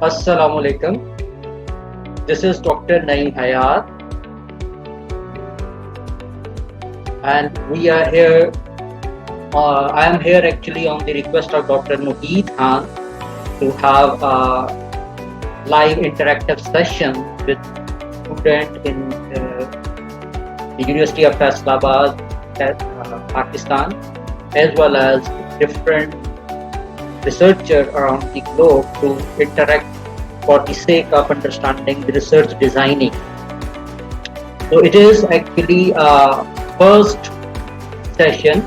Assalamu alaikum. This is Dr. Naeem Hayat, and we are here. I am here actually on the request of Dr. Muheed Khan to have a live interactive session with student in the University of Faisalabad, Pakistan, as well as different researchers around the globe to interact for the sake of understanding the research designing. So it is actually a first session,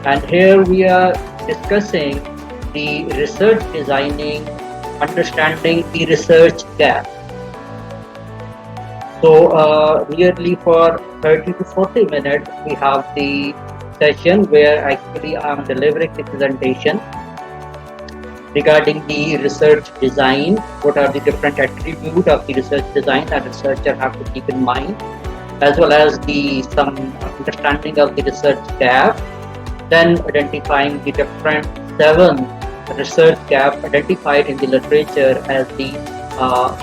and here we are discussing the research designing, understanding the research gap. So nearly for 30 to 40 minutes we have the session where actually I am delivering the presentation regarding the research design. What are the different attributes of the research design that researcher have to keep in mind, as well as some understanding of the research gap, then identifying the different 7 research gap identified in the literature as the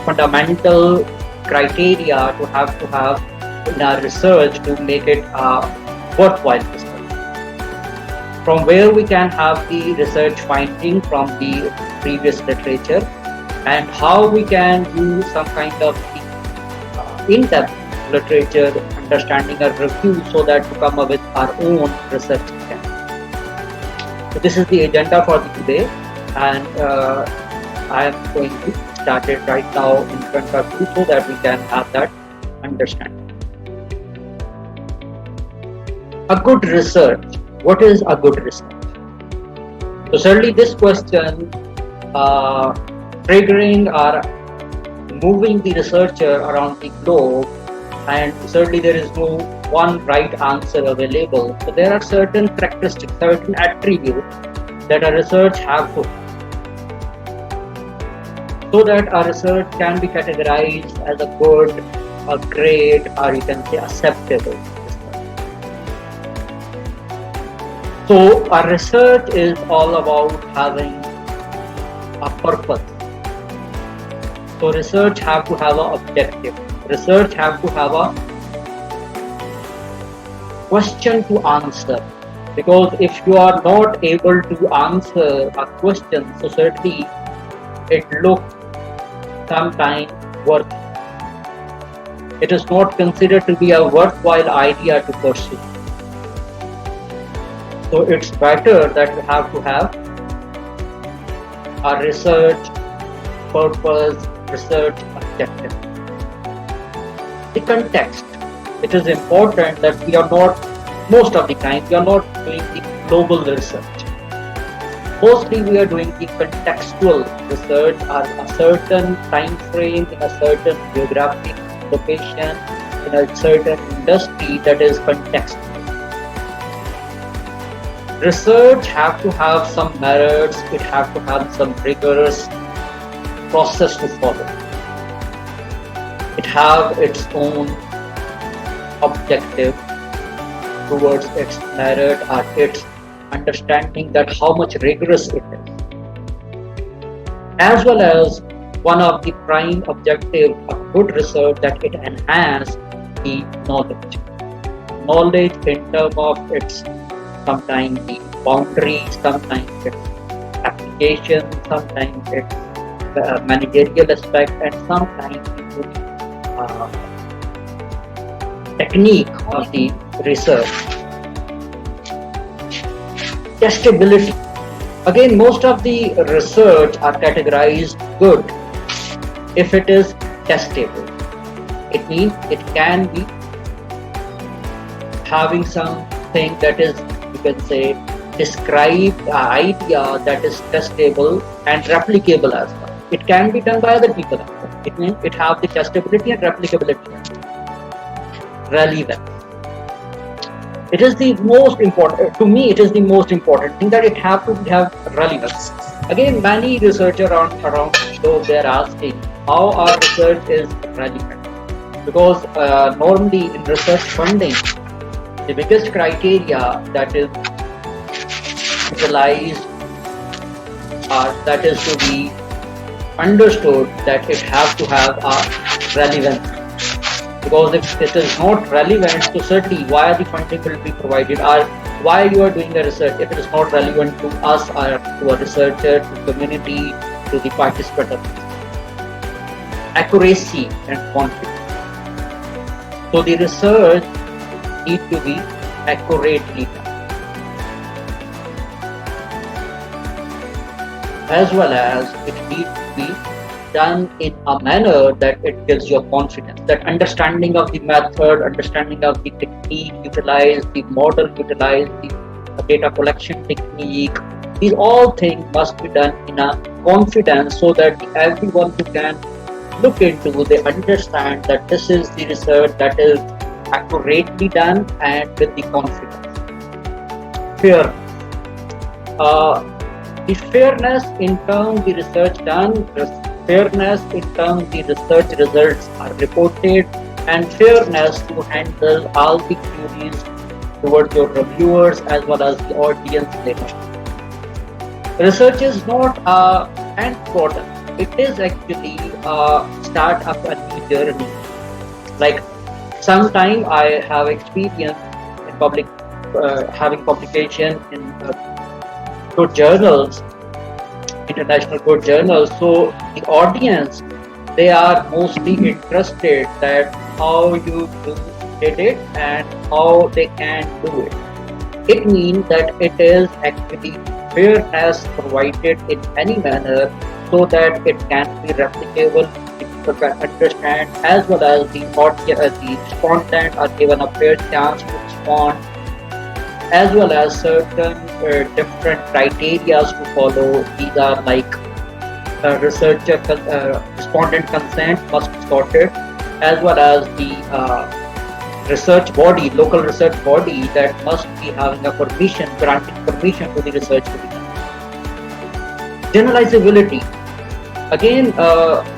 fundamental criteria to have in our research to make it worthwhile research. From where we can have the research finding from the previous literature, and how we can do some kind of in-depth literature understanding or review so that to come up with our own research plan. So this is the agenda for today, and I am going to start it right now in front of you so that we can have that understanding. A good research. What is a good research? So certainly this question triggering or moving the researcher around the globe, and certainly there is no one right answer available. So there are certain characteristics, certain attributes that a research have to have, so that a research can be categorized as a good, a great, or you can say acceptable. So our research is all about having a purpose. So research have to have an objective. Research have to have a question to answer. Because if you are not able to answer a question, so certainly it looks sometimes worth. It is not considered to be a worthwhile idea to pursue. So it's better that we have to have a research purpose, research objective. The context. It is important that we are not, most of the time, we are not doing the global research. Mostly we are doing the contextual research at a certain time frame, in a certain geographic location, in a certain industry that is contextual. Research have to have some merits, it have to have some rigorous process to follow. It have its own objective towards its merit or its understanding that how much rigorous it is. As well as one of the prime objective of good research that it enhance the knowledge. Knowledge in terms of its sometimes the boundaries, sometimes its application, sometimes its managerial aspect, and sometimes the technique of the research. Testability. Again, most of the research are categorized good if it is testable. It means it can be having something that is, you can say, describe an idea that is testable and replicable as well. It can be done by other people as well. It means it have the testability and replicability. Relevance. It is the most important, to me it is the most important thing, that it have to have relevance. Again, many researchers around though they are asking how our research is relevant. Because normally in research funding, the biggest criteria that is utilized that is to be understood that it has to have a relevance. Because if it is not relevant, so certainly why the funding will be provided, or why you are doing a research if it is not relevant to us or to a researcher, to community, to the participant. Accuracy and confidence. So the research need to be accurately done, as well as it needs to be done in a manner that it gives you confidence, that understanding of the method, understanding of the technique utilized, the model utilized, the data collection technique, these all things must be done in a confidence, so that everyone who can look into, they understand that this is the research that is accurately done and with the confidence. Fair. The fairness in terms the research done, fairness in terms the research results are reported, and fairness to handle all the queries towards your reviewers as well as the audience later. Research is not a end product. It is actually a start of a new journey. Like sometime I have experience in public, having publication in good journals, international good journals. So the audience, they are mostly interested that how you did it and how they can do it. It means that it is actually fairness provided in any manner, so that it can be replicable, people can understand, as well as the audience, the respondent are given a fair chance to respond, as well as certain different criteria to follow. These are like researcher respondent consent must be sorted, as well as the research body, local research body, that must be having a permission, granting permission to the research to be done. Generalizability. Again,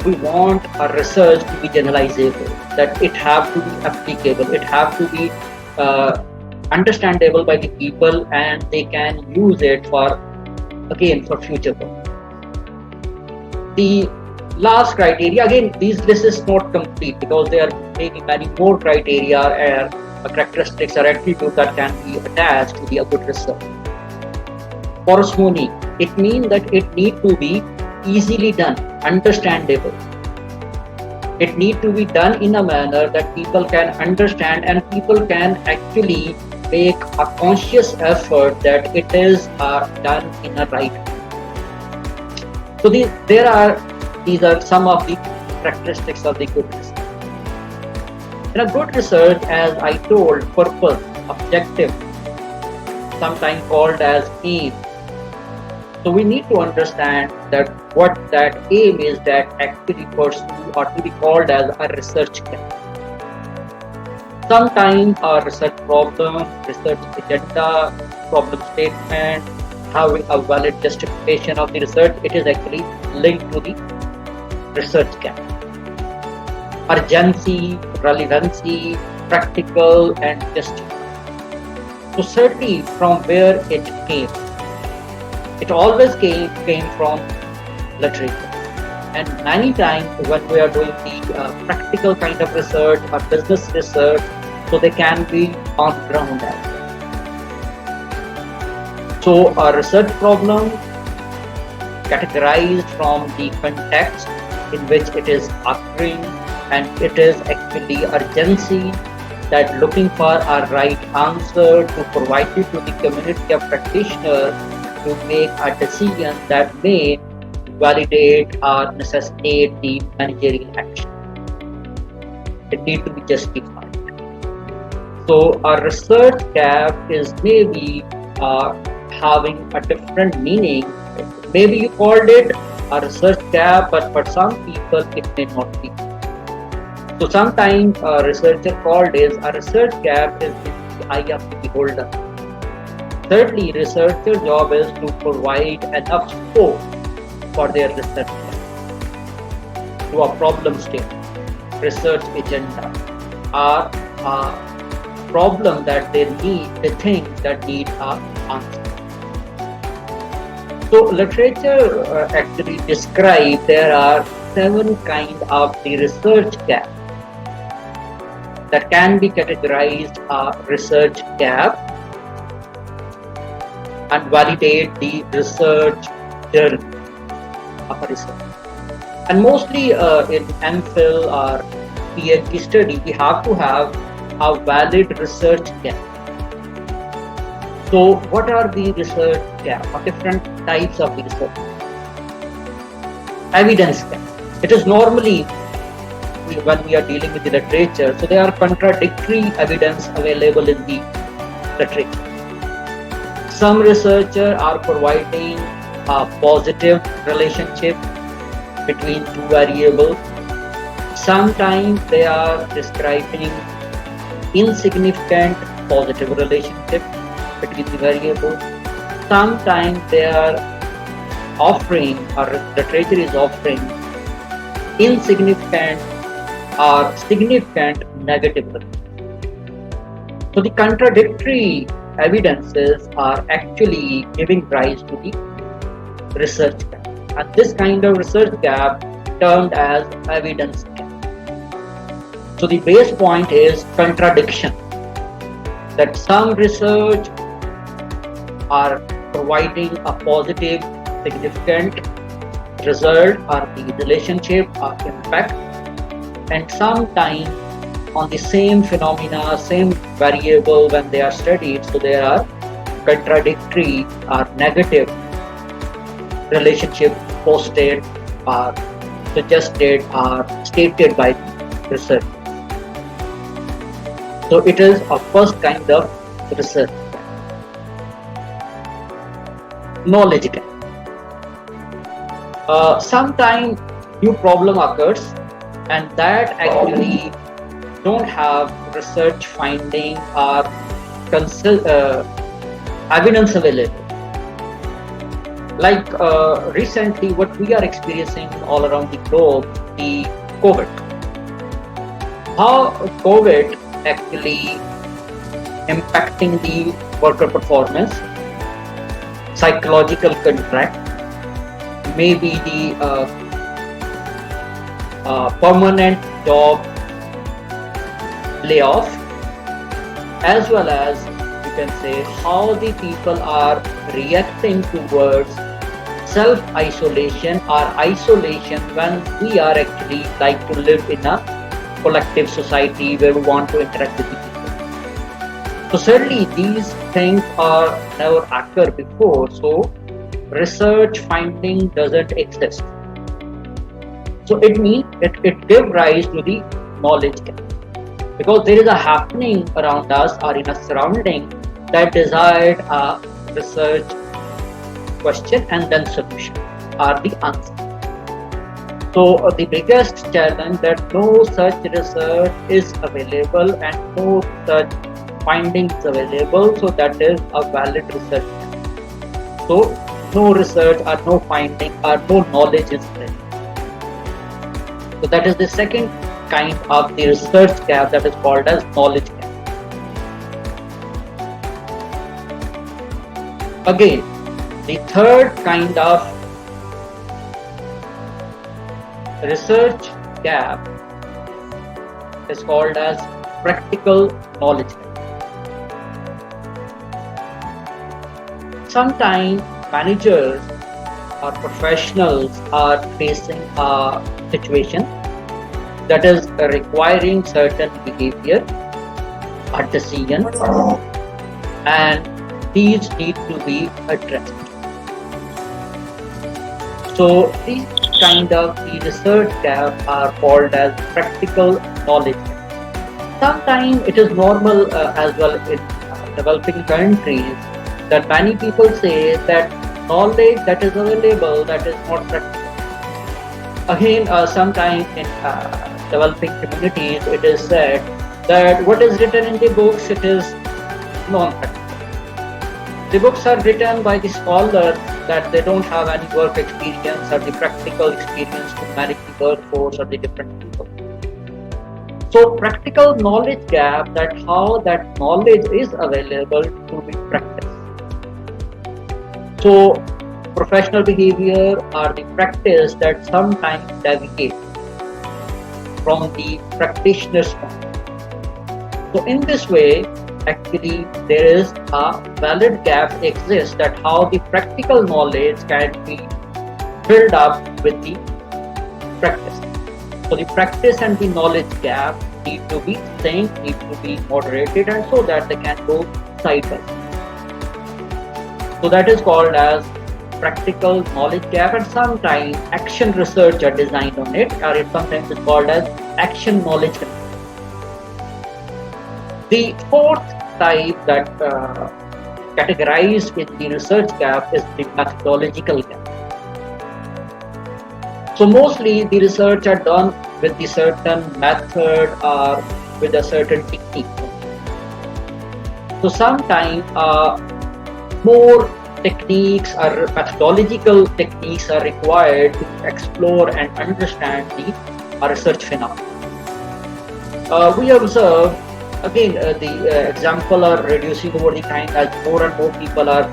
we want our research to be generalizable, that it have to be applicable, it have to be understandable by the people, and they can use it for, again, for future work. The last criteria, again, this is not complete, because there are many more criteria and characteristics or attributes that can be attached to the good research. Parsimony, it means that it need to be easily done, understandable. It need to be done in a manner that people can understand, and people can actually make a conscious effort that it is done in a right way. So these are some of the characteristics of the good research. In a good research, as I told, purpose, objective, sometimes called as aim. So we need to understand that what that aim is that actually pursue, or to be called as a research gap. Sometimes a research problem, research agenda, problem statement, having a valid justification of the research, it is actually linked to the research gap. Urgency, relevancy, practical, and justified. So certainly from where it came, it always came from literature. And many times when we are doing the practical kind of research or business research, so they can be on ground as well. So a research problem categorized from the context in which it is occurring, and it is actually urgency, that looking for a right answer to provide it to the community of practitioners to make a decision that may validate or necessitate the managerial action. It needs to be justified. So a research gap is maybe having a different meaning. Maybe you called it a research gap, but for some people it may not be. So sometimes a researcher called is a research gap is in the eye of the beholder. Thirdly, researcher job is to provide enough scope for their research to a problem statement, research agenda, or a problem that they think that need an answer. So literature actually describe there are 7 kind of the research gap that can be categorized a research gap and validate the research journey of a research. And mostly in MPhil or PhD study, we have to have a valid research gap. So what are the research gap or different types of research? Evidence gap. It is normally when we are dealing with the literature, so there are contradictory evidence available in the literature. Some researchers are providing a positive relationship between two variables. Sometimes they are describing insignificant positive relationship between the variables. Sometimes they are offering, or literature is offering, insignificant or significant negative relationship. So the contradictory evidences are actually giving rise to the research gap, and this kind of research gap termed as evidence gap. So the base point is contradiction, that some research are providing a positive significant result or the relationship or impact, and sometimes on the same phenomena, same variable when they are studied, so there are contradictory or negative relationship posted or suggested or stated by the research. So it is a first kind of research. Knowledge gap. Sometimes new problem occurs and that actually don't have research finding or evidence available. Like recently what we are experiencing all around the globe, the COVID. How COVID actually impacting the worker performance, psychological contract, maybe the permanent job layoff, as well as you can say how the people are reacting towards self-isolation or isolation when we are actually like to live in a collective society where we want to interact with the people. So certainly these things are never occurred before, so research finding doesn't exist. So it means it gives rise to the knowledge gap, because there is a happening around us or in a surrounding that desired a research question and then solution or the answer. So the biggest challenge that no such research is available and no such findings available, so that is a valid research. So no research or no finding or no knowledge is there. So that is the second kind of the research gap that is called as knowledge gap. Again, the third kind of research gap is called as practical knowledge gap. Sometimes managers or professionals are facing a situation that is requiring certain behavior or decision, and these need to be addressed. So these kind of the research gap are called as practical knowledge gap. Sometimes it is normal as well in developing countries that many people say that knowledge that is available, that is not practical. Again, sometimes in developing communities it is said that what is written in the books, it is non-practical. The books are written by the scholars that they don't have any work experience or the practical experience to manage the workforce or the different people. So practical knowledge gap, that how that knowledge is available to be practiced. So professional behavior are the practice that sometimes deviate from the practitioner's point. So in this way, actually there is a valid gap exists that how the practical knowledge can be built up with the practice. So the practice and the knowledge gap need to be synced, need to be moderated, and so that they can go side by side. So that is called as practical knowledge gap, and sometimes action research are designed on it, or it sometimes is called as action knowledge gap. The fourth type that categorized in the research gap is the methodological gap. So mostly the research are done with the certain method or with a certain technique. So sometimes more techniques or methodological techniques are required to explore and understand the research phenomena. We observe again the example are reducing over the time as more and more people are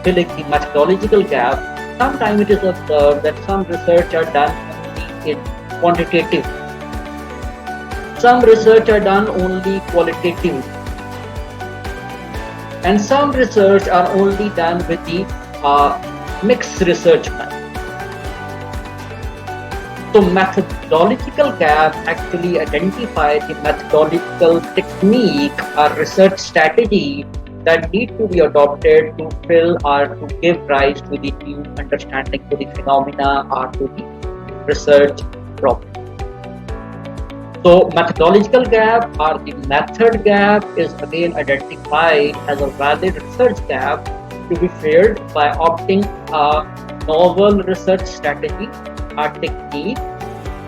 filling the methodological gap. Sometimes it is observed that some research are done only in quantitative, some research are done only qualitative, and some research are only done with the mixed research method. So methodological gap actually identify the methodological technique or research strategy that need to be adopted to fill or to give rise to the new understanding to the phenomena or to the research problem. So methodological gap or the method gap is again identified as a valid research gap to be filled by opting a novel research strategy or technique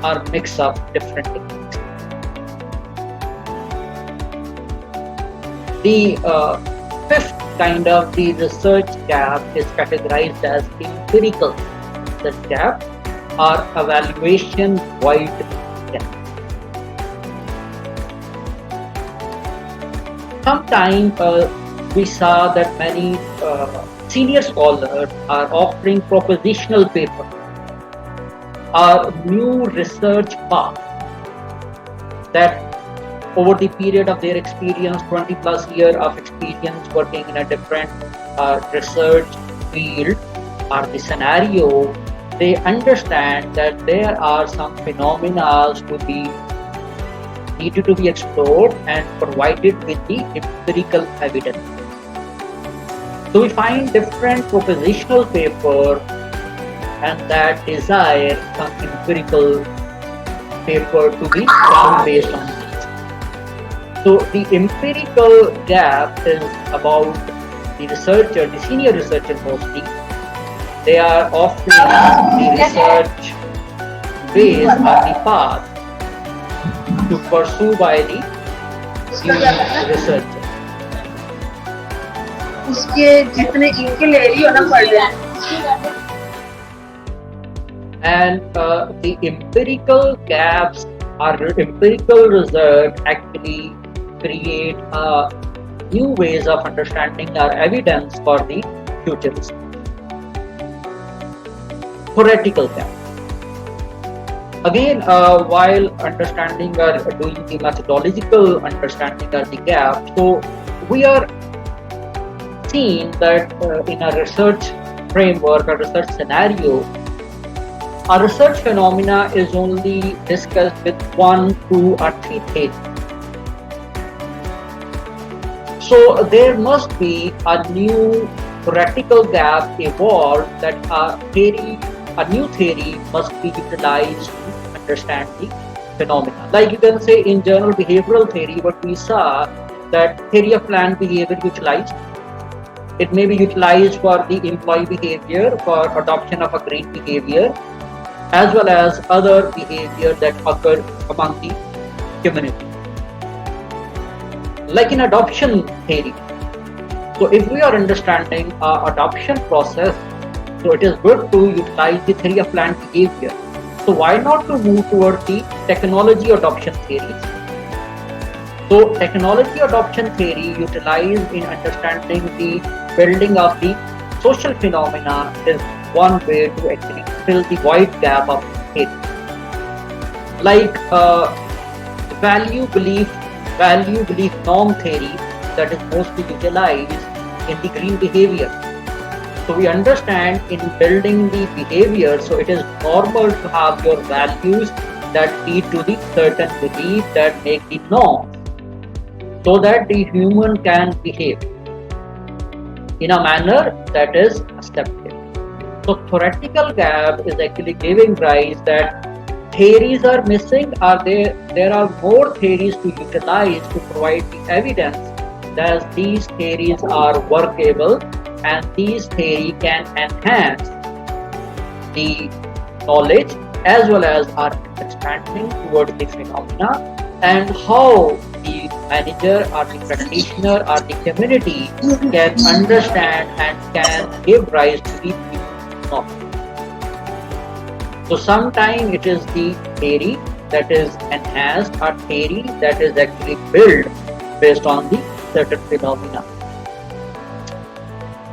or mix of different techniques. The fifth kind of the research gap is categorized as empirical research gap or evaluation void gap. Sometimes we saw that many senior scholars are offering propositional papers or new research path that over the period of their experience, 20 plus years of experience working in a different research field or the scenario, they understand that there are some phenomena to be needed to be explored and provided with the empirical evidence. So we find different propositional paper and that desire some empirical paper to be done based on this. So the empirical gap is about the researcher, the senior researcher mostly. They are offering the research ways or the path to pursue by the researcher. उसके जितने इनके ले रही हो ना पढ़ रहे हैं. And the empirical gaps or empirical result actually create new ways of understanding our evidence for the future research. Theoretical gap. Again, while understanding or doing the methodological understanding of the gap, so we are seeing that in a research framework or research scenario, a research phenomena is only discussed with 1, 2, or 3 theories. So there must be a new theoretical gap evolved that a new theory must be utilized to understand the phenomena. Like you can say in general behavioral theory, what we saw that theory of planned behavior utilized. It may be utilized for the employee behavior, for adoption of agreed behavior, as well as other behavior that occur among the community. Like in adoption theory. So if we are understanding adoption process, so it is good to utilize the theory of planned behavior. So why not to move towards the technology adoption theories? So technology adoption theory utilized in understanding the building of the social phenomena is one way to actually fill the wide gap of theory. Like value belief norm theory that is mostly utilized in the green behavior. So we understand in building the behavior, so it is normal to have your values that lead to the certain belief that make the norm, so that the human can behave in a manner that is accepted. So theoretical gap is actually giving rise that theories are missing, or there are more theories to utilize to provide the evidence that these theories are workable and these theories can enhance the knowledge as well as our understanding towards the phenomena, and how the manager or the practitioner or the community can understand and can give rise to the knowledge. So sometimes it is the theory that is enhanced or theory that is actually built based on the certain phenomena.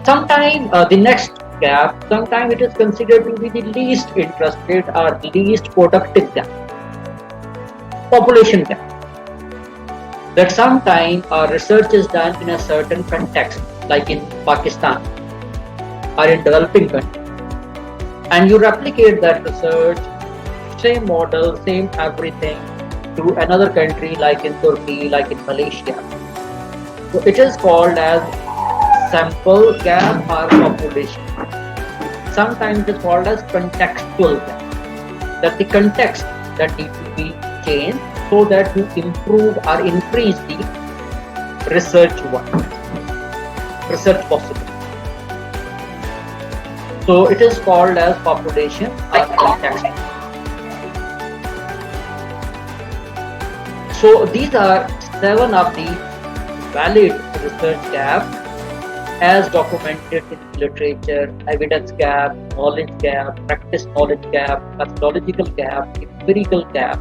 Sometimes the next gap, sometimes it is considered to be the least interested or least productive gap, population gap. That sometimes research is done in a certain context, like in Pakistan or in developing countries, and you replicate that research, same model, same everything, to another country like in Turkey, like in Malaysia. So it is called as sample gap or population. Sometimes it is called as contextual gap. That the context that needs to be changed so that to improve or increase the research possibility. So it is called as population or context. So these are 7 of the valid research gaps as documented in literature: evidence gap, knowledge gap, practice knowledge gap, methodological gap, empirical gap,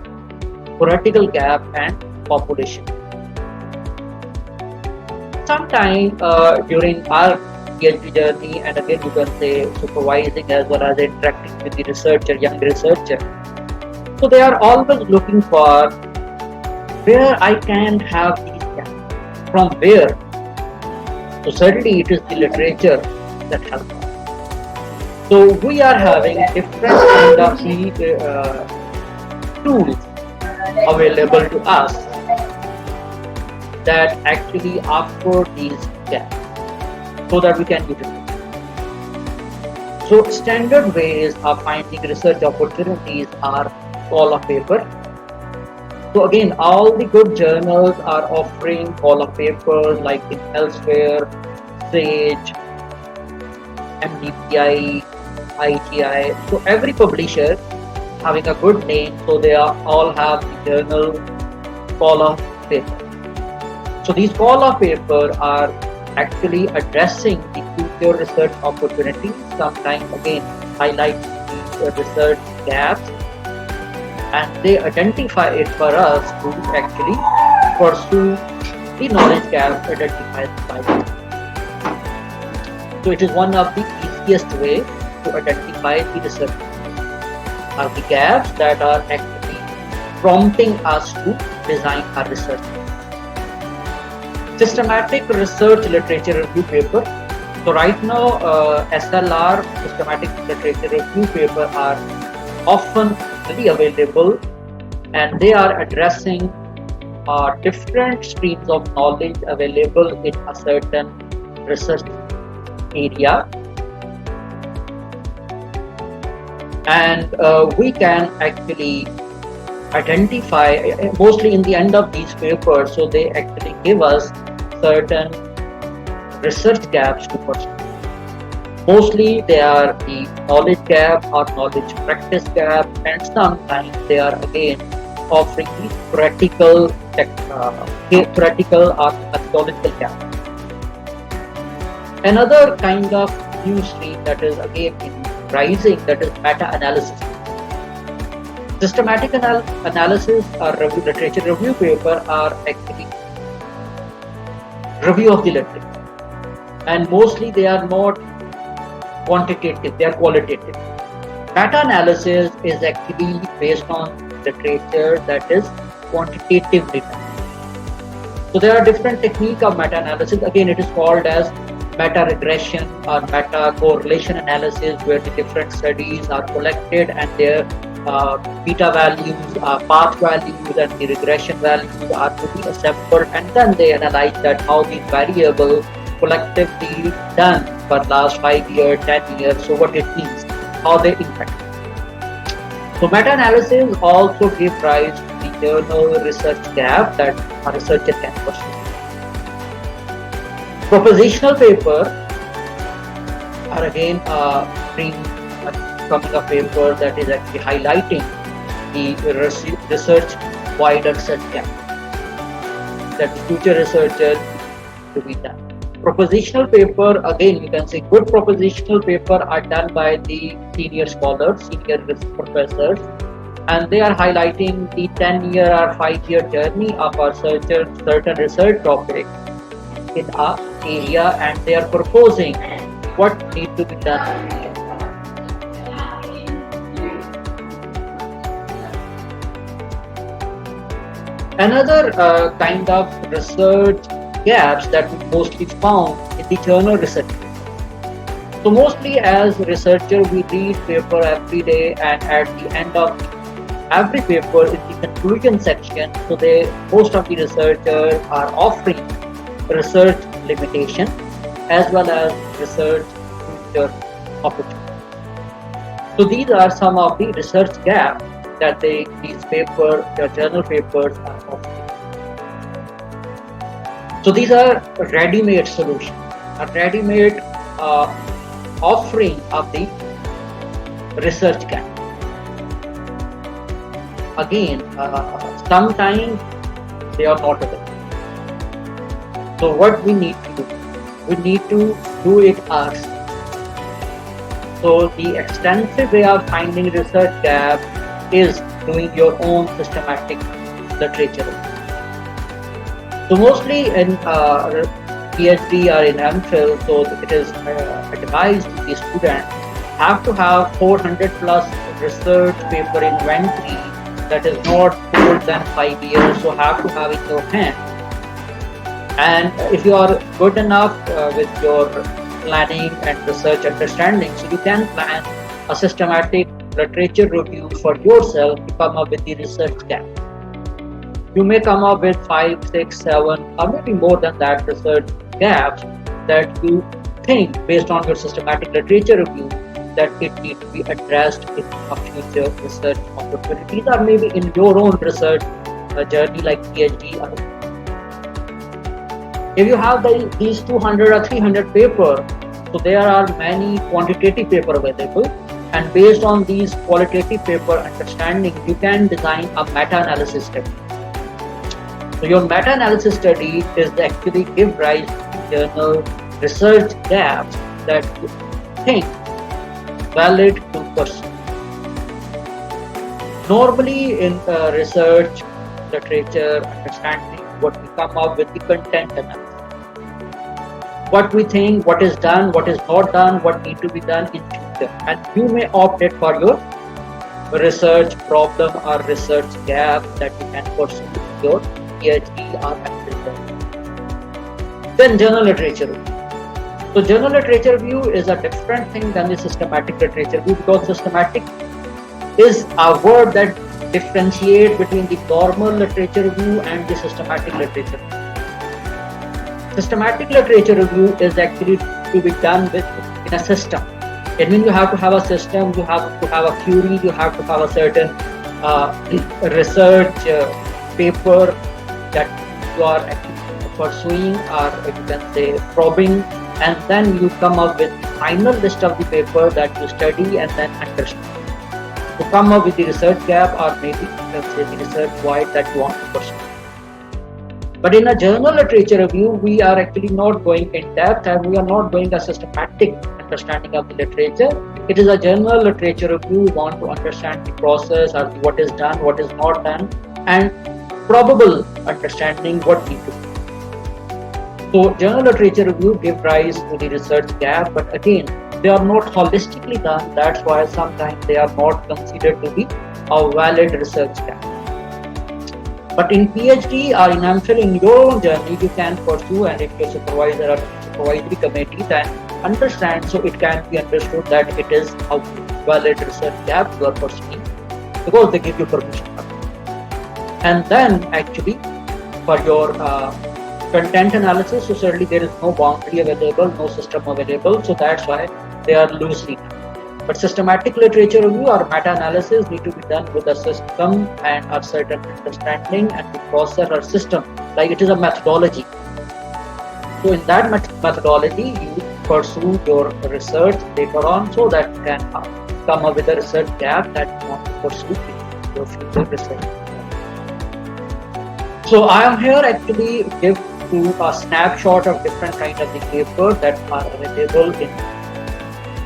theoretical gap, and population. Sometime during our PhD journey, and again you can say supervising as well as interacting with the researcher, young researcher, so they are always looking for where I can have these gaps, from where. So certainly it is the literature that helps us. So we are having different kind of the tools available to us that actually offer these gaps so that we can utilize. So standard ways of finding research opportunities are call of paper. So again, all the good journals are offering call of papers like in Elsewhere, Sage, MDPI, ITI. So every publisher having a good name, so they all have the journal call of paper. So these call of paper are actually addressing the future research opportunities. Sometimes again highlight the research gaps, and they identify it for us to actually pursue the knowledge gap identified by them. So it is one of the easiest way to identify the research are the gaps that are actually prompting us to design our research. Systematic research literature review paper. So right now SLR, systematic literature review paper, are often available, and they are addressing different streams of knowledge available in a certain research area, and we can actually identify mostly in the end of these papers. So they actually give us certain research gaps to pursue. Mostly they are the knowledge gap or knowledge practice gap, and sometimes they are again offering the theoretical or methodological gap. Another kind of new stream that is again in rising, that is meta-analysis. Systematic analysis or literature review paper are actually review of the literature, and mostly they are not quantitative, they are qualitative. Meta-analysis is actually based on literature that is quantitatively done. So there are different techniques of meta-analysis. Again, it is called as meta-regression or meta-correlation analysis, where the different studies are collected and their beta values, path values, and the regression values are to be assembled, and then they analyze that how these variables collectively done for last 5 years, 10 years, so what it means, how they impact. So meta-analysis also give rise to the journal research gap that a researcher can pursue. Propositional paper are again coming a paper that is actually highlighting the research wider research gap that future researchers to be done. Propositional paper, again you can say good propositional paper are done by the senior scholars, senior professors, and they are highlighting the 10-year or 5-year journey of a certain research topic in our area, and they are proposing what needs to be done. Another kind of research gaps that we mostly found in the journal research. So mostly as researcher we read paper every day, and at the end of every paper in the conclusion section, so most of the researchers are offering research limitation as well as research future opportunities. So these are some of the research gaps that the journal papers are offering. So these are ready-made solutions, a ready-made offering of the research gap. Again, sometimes they are not available. So what we need to do? We need to do it ourselves. So the extensive way of finding research gap is doing your own systematic literature. So mostly in PhD or in MPhil, so it is advised to the student have to have 400 plus research paper inventory that is not older than 5 years, so have to have in your hand. And if you are good enough with your planning and research understanding, so you can plan a systematic literature review for yourself to come up with the research gap. You may come up with 5, 6, 7 or maybe more than that research gaps that you think based on your systematic literature review that it needs to be addressed in a future research opportunities, or maybe in your own research journey like PhD. If you have these 200 or 300 paper, so there are many quantitative paper available, and based on these qualitative paper understanding, you can design a meta-analysis study. So your meta-analysis study is actually give rise to journal research gaps that you think valid to pursue. Normally in research literature understanding, what we come up with the content analysis. What we think, what is done, what is not done, what need to be done in future, and you may opt it for your research problem or research gap that you can pursue with your PhD or MPhil. Then journal literature review. So journal literature review is a different thing than the systematic literature review, because systematic is a word that differentiates between the normal literature review and the systematic literature review. Systematic literature review is actually to be done in a system. It means you have to have a system, you have to have a query, you have to have a certain research paper that you are actually pursuing, or you can say probing, and then you come up with the final list of the paper that you study and then understand to come up with the research gap, or maybe you can say the research void that you want to pursue. But in a journal literature review, we are actually not going in depth, and we are not doing a systematic understanding of the literature. It is a journal literature review. We want to understand the process, or what is done, what is not done, and probable understanding what need to be. So journal literature review give rise to the research gap, but again, they are not holistically done. That's why sometimes they are not considered to be a valid research gap. But in PhD or in MPhil, in your own journey, you can pursue, and if your supervisor or supervisory committee can understand, so it can be understood that it is a valid research gap you are pursuing, because they give you permission. And then actually for your content analysis, so certainly there is no boundary available, no system available, so that's why they are loosely done. But systematic literature review or meta-analysis need to be done with a system and a certain understanding and the process or system, like it is a methodology. So in that methodology, you pursue your research later on, so that you can come up with a research gap that you want to pursue in your future research. So I am here actually give you a snapshot of different kind of the papers that are available in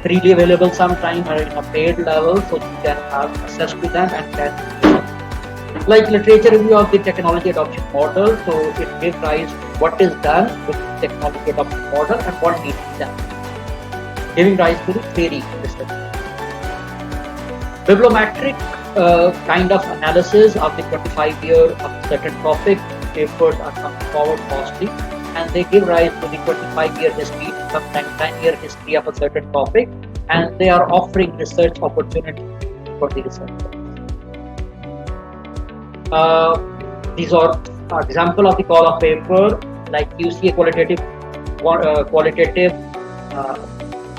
freely available sometime or in a paid level, so you can have access to them and can, like literature review of the technology adoption model, so it gives rise to what is done with the technology adoption model and what needs to be done, giving rise to the theory research. Bibliometric kind of analysis of the 25-year of certain topic papers are coming forward mostly, and they give rise to the 25-year history, sometimes 10-year history of a certain topic, and they are offering research opportunity for the researchers. These are example of the call of paper, like QCA qualitative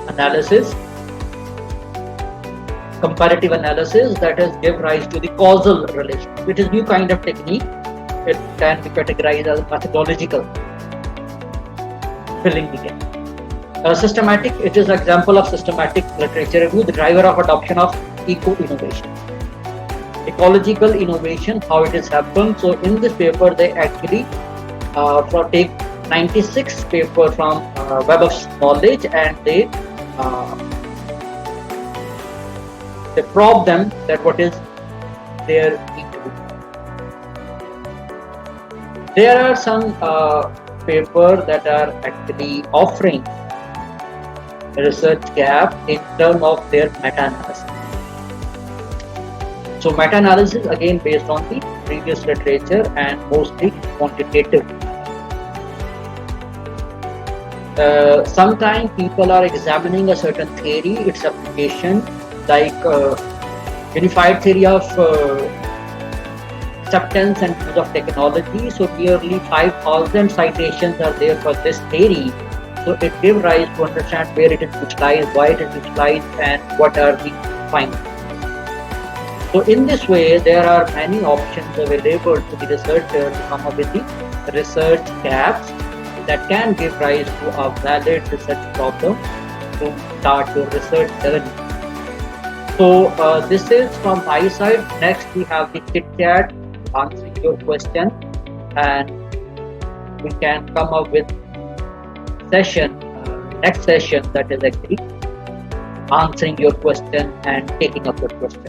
analysis, comparative analysis, that is give rise to the causal relation, which is new kind of technique. It can be categorized as methodological, filling the gap. Systematic, it is an example of systematic literature review, the driver of adoption of eco-innovation. Ecological innovation, how it has happened. So in this paper, they actually take 96 paper from Web of Knowledge, and they probe them that what is their need to be. There are some papers that are actually offering a research gap in terms of their meta-analysis. So meta-analysis again based on the previous literature and mostly quantitative. Sometimes people are examining a certain theory, its application, like unified theory of acceptance and use of technology. So nearly 5,000 citations are there for this theory. So it gives rise to understand where it is utilized, why it is utilized, and what are the findings. So in this way, there are many options available to the researcher to come up with the research gaps that can give rise to a valid research problem to start your research journey. So this is from my side. Next we have the chit chat, answering your question, and we can come up with next session that is actually answering your question and taking up your question.